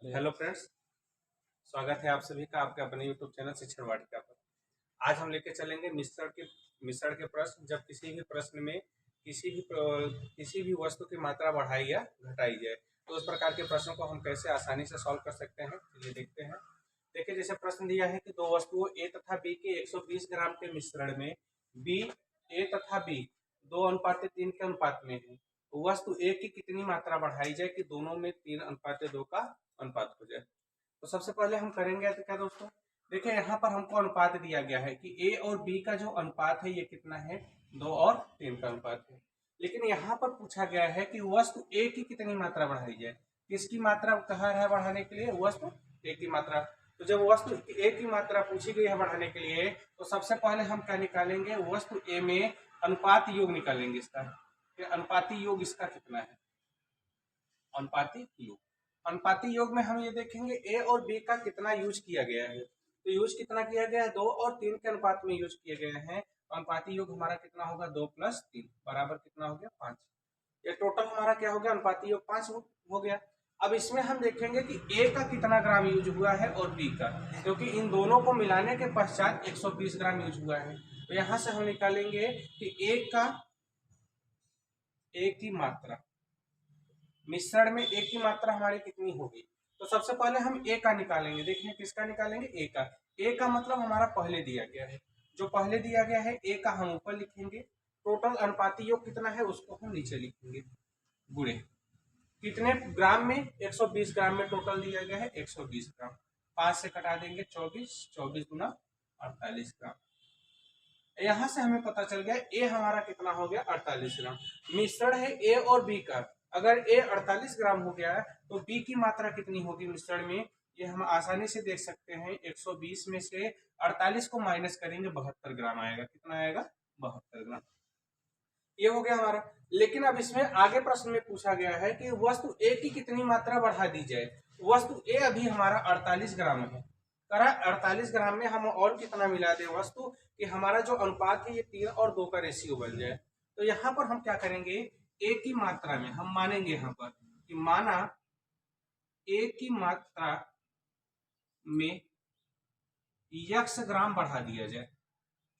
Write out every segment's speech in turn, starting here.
Hello friends, स्वागत है आप सभी का आपके अपने यूट्यूब चैनल शिक्षण वाटिका पर। आज हम लेके चलेंगे मिश्रण के प्रश्न। जब किसी भी प्रश्न में किसी भी वस्तु की मात्रा बढ़ाई या घटाई जाए तो उस प्रकार के प्रश्नों को हम कैसे आसानी से सॉल्व कर सकते हैं, चलिए देखते हैं। देखिए, जैसे प्रश्न दिया है कि दो वस्तुओं ए तथा बी के 120 ग्राम के मिश्रण में बी ए तथा बी 2:3 के अनुपात में है। तो वस्तु ए की कितनी मात्रा बढ़ाई जाए कि दोनों में 3:2 का अनुपात हो जाए। तो सबसे पहले हम करेंगे तो क्या दोस्तों, देखिए यहाँ पर हमको अनुपात दिया गया है कि ए और बी का जो अनुपात है ये कितना है, 2 और 3 का अनुपात है। लेकिन यहाँ पर पूछा गया है कि वस्तु ए की कितनी मात्रा बढ़ाई जाए। किसकी मात्रा कहा है बढ़ाने के लिए? वस्तु ए की मात्रा। तो जब वस्तु ए की मात्रा पूछी गई है बढ़ाने के लिए, तो सबसे पहले हम क्या निकालेंगे? वस्तु ए में अनुपात योग निकालेंगे इसका। अनुपाती योग इसका कितना है? अनुपाती योग। अनुपाती योग में हम ये देखेंगे ए और बी का कितना यूज किया गया है। तो यूज कितना किया गया है? 2 और 3 के अनुपात में यूज किए गए हैं। अनुपाती योग हमारा कितना होगा? 2+3 बराबर कितना हो गया? 5। ये टोटल हमारा क्या हो गया? अनुपाती योग 5 हो गया। अब इसमें हम देखेंगे कि ए का कितना ग्राम यूज हुआ है और बी का, क्योंकि इन दोनों को मिलाने के पश्चात 120 ग्राम यूज हुआ है। तो यहाँ से हम निकालेंगे कि ए की मात्रा मिश्रण में ए की मात्रा हमारी कितनी होगी। तो सबसे पहले हम ए का निकालेंगे। देखिए किसका निकालेंगे? ए का। ए का मतलब हमारा पहले दिया गया है, जो पहले दिया गया है ए का हम ऊपर लिखेंगे। टोटल अनुपाती योग कितना है उसको हम नीचे लिखेंगे, गुणे कितने ग्राम में? 120 ग्राम में टोटल दिया गया है 120 ग्राम। 5 से कटा देंगे 24, 24 गुना 48 ग्राम। यहाँ से हमें पता चल गया ए हमारा कितना हो गया? 48 ग्राम। मिश्रण है ए और बी का। अगर ए 48 ग्राम हो गया तो बी की मात्रा कितनी होगी मिश्रण में? ये हम आसानी से देख सकते हैं। 120 में से 48 को माइनस करेंगे, 72 ग्राम आएगा। कितना आएगा? 72 ग्राम। ये हो गया हमारा। लेकिन अब इसमें आगे प्रश्न में पूछा गया है कि वस्तु ए की कितनी मात्रा बढ़ा दी जाए। वस्तु ए अभी हमारा 48 ग्राम है। करा 48 ग्राम में हम और कितना मिला दें वस्तु कि हमारा जो अनुपात है ये 3 और 2 का रेशियो बन जाए। तो यहाँ पर हम क्या करेंगे? ए की मात्रा में हम मानेंगे यहाँ पर कि माना ए की मात्रा में x ग्राम बढ़ा दिया जाए।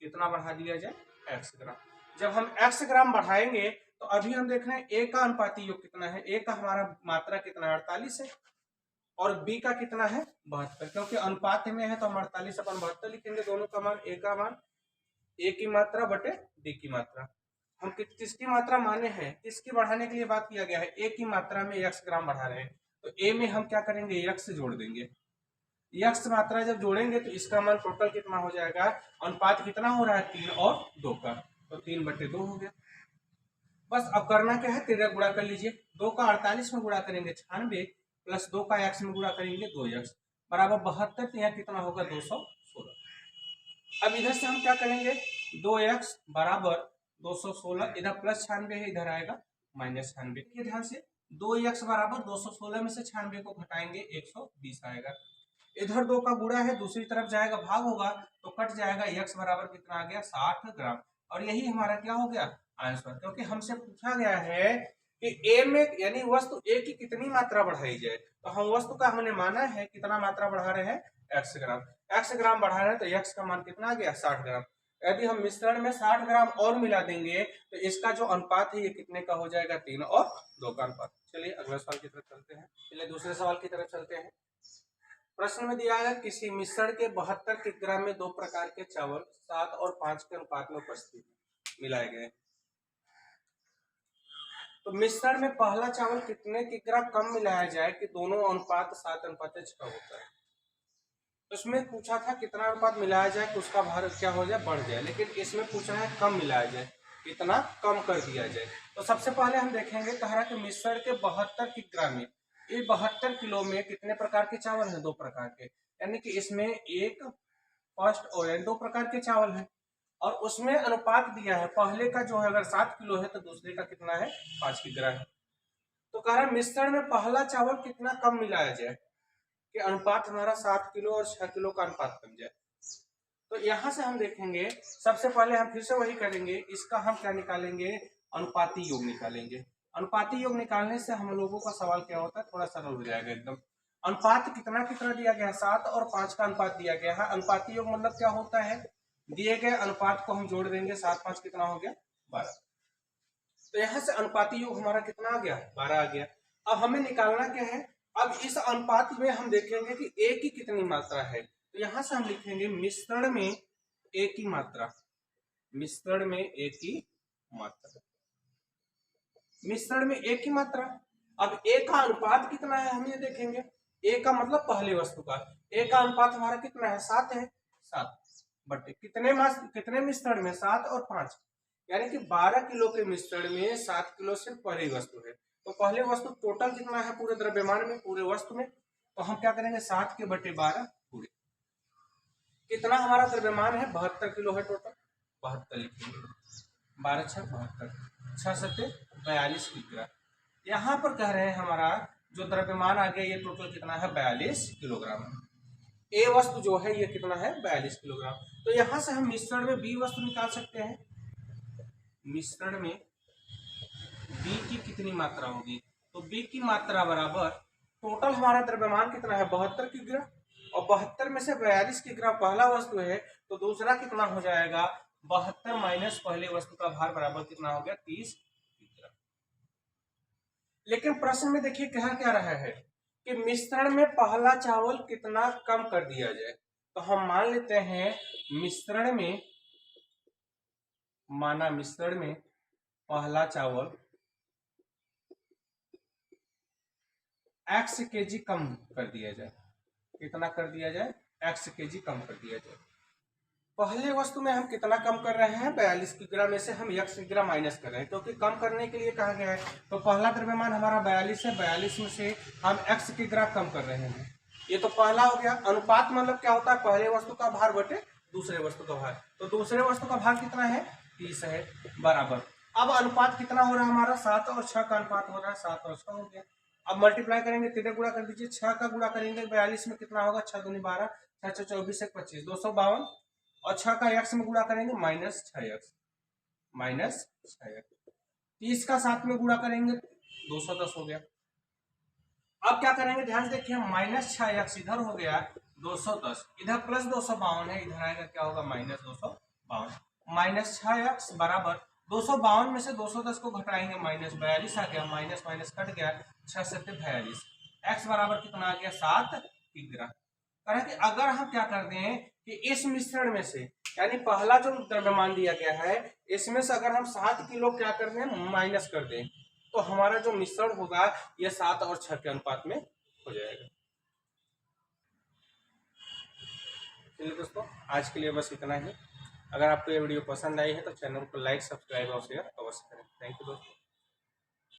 कितना बढ़ा दिया जाए? x ग्राम। जब हम x ग्राम बढ़ाएंगे तो अभी हम देख रहे हैं ए का अनुपाती योग कितना है। ए का हमारा मात्रा कितना है? 48 है। और बी का कितना है? 72। क्योंकि अनुपात में है तो हम 48 अपन 72 लिखेंगे। दोनों का मान, ए का मान, ए की मात्रा बटे बी की मात्रा। हम किसकी मात्रा माने हैं? किसकी बढ़ाने के लिए बात किया गया है? ए की मात्रा में x ग्राम बढ़ा रहे हैं। तो ए में हम क्या करेंगे? x जोड़ देंगे। x मात्रा जब जोड़ेंगे तो इसका मान टोटल कितना हो जाएगा? अनुपात कितना हो रहा है? 3 और 2 का। तो 3/2 हो गया। बस अब करना क्या है? 3 गुणा कर लीजिए। 2 का 48 में गुणा करेंगे 96, प्लस 2 का x में गुणा करेंगे 2x बराबर 72। तो यहाँ कितना होगा? 216। अब इधर से हम क्या करेंगे? 2x बराबर 216, इधर प्लस 96 है, इधर आएगा -96। ध्यान से 2x बराबर 216 में से 96 को घटाएंगे 120 आएगा। इधर 2 का गुणा है, दूसरी तरफ जाएगा भाग होगा तो कट जाएगा। x बराबर कितना आ गया? 60 ग्राम। और यही हमारा क्या हो गया? आंसर। क्योंकि हमसे पूछा गया है कि ए में यानी वस्तु ए की कितनी मात्रा बढ़ाई जाए, तो हम वस्तु का हमने माना है कितना मात्रा बढ़ा रहे हैं? x ग्राम। x ग्राम बढ़ा रहे हैं तो x का मान कितना आ गया? 60 ग्राम। यदि हम मिश्रण में 60 ग्राम और मिला देंगे तो इसका जो अनुपात है ये कितने का हो जाएगा? 3 और 2 का अनुपात। चलिए अगले सवाल की तरफ चलते हैं। चलिए दूसरे सवाल की तरफ चलते हैं। प्रश्न में दिया है किसी मिश्रण के 72 किलोग्राम में 2 प्रकार के चावल 7 और 5 के अनुपात में उपस्थित मिलाए गए। तो मिश्रण में पहला चावल कितने किलोग्राम कम मिलाया जाए कि दोनों अनुपात 7:6 होता है। उसमें पूछा था कितना अनुपात मिलाया जाए कि उसका भार क्या हो जाए? बढ़ जाए। लेकिन इसमें पूछा है कम मिलाया जाए, कितना कम कर दिया जाए। तो सबसे पहले हम देखेंगे, कह रहा है कि मिश्रण के 72 किलोग्राम में, ये 72 किलो में कितने प्रकार के चावल हैं? 2 प्रकार के। यानी कि इसमें एक फर्स्ट और 2 प्रकार के चावल हैं। और उसमें अनुपात दिया है, पहले का जो है अगर 7 किलो है तो दूसरे का कितना है? 5 किलोग्राम है। तो कह रहा है मिश्रण में पहला चावल कितना कम मिलाया जाए कि अनुपात हमारा 7 किलो और 6 किलो का अनुपात बन जाए। तो यहां से हम देखेंगे, सबसे पहले हम फिर से वही करेंगे। इसका हम क्या निकालेंगे? अनुपाती योग निकालेंगे। अनुपाती योग निकालने से हम लोगों का सवाल क्या होता है? थोड़ा सरल हो जाएगा एकदम। अनुपात कितना कितना दिया गया है, 7 और 5 का अनुपात दिया गया है। अनुपाती योग मतलब क्या होता है, दिए गए अनुपात को हम जोड़ देंगे, 7 5 कितना हो गया 12। तो यहाँ से अनुपाती योग हमारा कितना आ गया 12 आ गया। अब हमें निकालना क्या है, अब इस अनुपात में हम देखेंगे कि ए की कितनी मात्रा है। तो यहाँ से हम लिखेंगे मिश्रण में ए की मात्रा, मिश्रण में ए की मात्रा, मिश्रण में ए की मात्रा। अब ए का अनुपात कितना है हम ये देखेंगे, ए का मतलब पहले वस्तु का, ए का अनुपात हमारा कितना है 7 है, 7 बटे कितने मिश्रण में 7 और 5, यानी कि 12 किलो के मिश्रण में 7 किलो सिर्फ पहली वस्तु है। तो पहले वस्तु टोटल कितना है पूरे द्रव्यमान में, पूरे वस्तु में, तो हम क्या करेंगे 7 के बटे 12 पूरे, कितना हमारा द्रव्यमान है 72 किलो है टोटल, 72 लिखेंगे, 12 6 72, 6 7 42 किलोग्राम। यहाँ पर कह रहे हैं हमारा जो द्रव्यमान आ गया ये टोटल कितना है 42 किलोग्राम। ए वस्तु जो है ये कितना है 42 किलोग्राम। तो यहाँ से हम मिश्रण में बी वस्तु निकाल सकते हैं, मिश्रण में बी की कितनी मात्रा होगी, तो बी की मात्रा बराबर टोटल हमारा द्रव्यमान कितना है 72 किलोग्राम, और 72 में से 42 किलोग्राम पहला वस्तु है, तो दूसरा कितना हो जाएगा 72 माइनस पहले वस्तु का भार बराबर कितना हो गया 30 किलोग्राम। लेकिन प्रश्न में देखिए कहा क्या रहा है कि मिश्रण में पहला चावल कितना कम कर दिया जाए। तो हम मान लेते हैं मिश्रण में, माना मिश्रण में पहला चावल x kg कम कर दिया जाए, कितना कर दिया जाए x kg कम कर दिया जाए। पहले वस्तु में हम कितना कम कर रहे हैं 42 किलोग्राम में से हम x किलोग्राम माइनस कर रहे हैं, क्योंकि कम करने के लिए कहा गया है। तो पहला द्रव्यमान हमारा 42 है, 42 में से हम x किलोग्राम कम कर रहे हैं, ये तो पहला हो गया। अनुपात मतलब क्या होता है, पहले वस्तु का भार बटे दूसरे वस्तु का भार, तो दूसरे वस्तु का भार कितना है 30 है बराबर। अब अनुपात कितना हो रहा है हमारा 7 और 6 का अनुपात हो रहा है, 7 और 6 हो गया। अब मल्टीप्लाई करेंगे, तीन गुणा कर दीजिए, 6 का गुणा करेंगे 42 में कितना होगा 6 दूनी 12, 6 6 24 1 25 252, और 6 का x में गुणा करेंगे माइनस 6x, माइनस 6x। 30 का 7 में गुणा करेंगे 210 हो गया। अब क्या करेंगे ध्यान से देखिए, माइनस 6x इधर हो गया 210, इधर प्लस 252 है, इधर आएगा क्या होगा माइनस 252, माइनस 6x बराबर 252 में से 210 को घटाएंगे माइनस 42 आ गया, माइनस माइनस कट गया, 6 7 42, x बराबर कितना आ गया 7 किलोग्राम। कह कि अगर हम क्या कर दें कि इस मिश्रण में से, यानी पहला जो द्रव्यमान दिया गया है इसमें से अगर हम 7 किलो क्या कर दें माइनस कर दें, तो हमारा जो मिश्रण होगा ये 7 और 6 के अनुपात में हो जाएगा। चलिए दोस्तों आज के लिए बस इतना ही। अगर आपको ये वीडियो पसंद आई है तो चैनल को लाइक सब्सक्राइब और शेयर अवश्य करें। थैंक यू दोस्तों।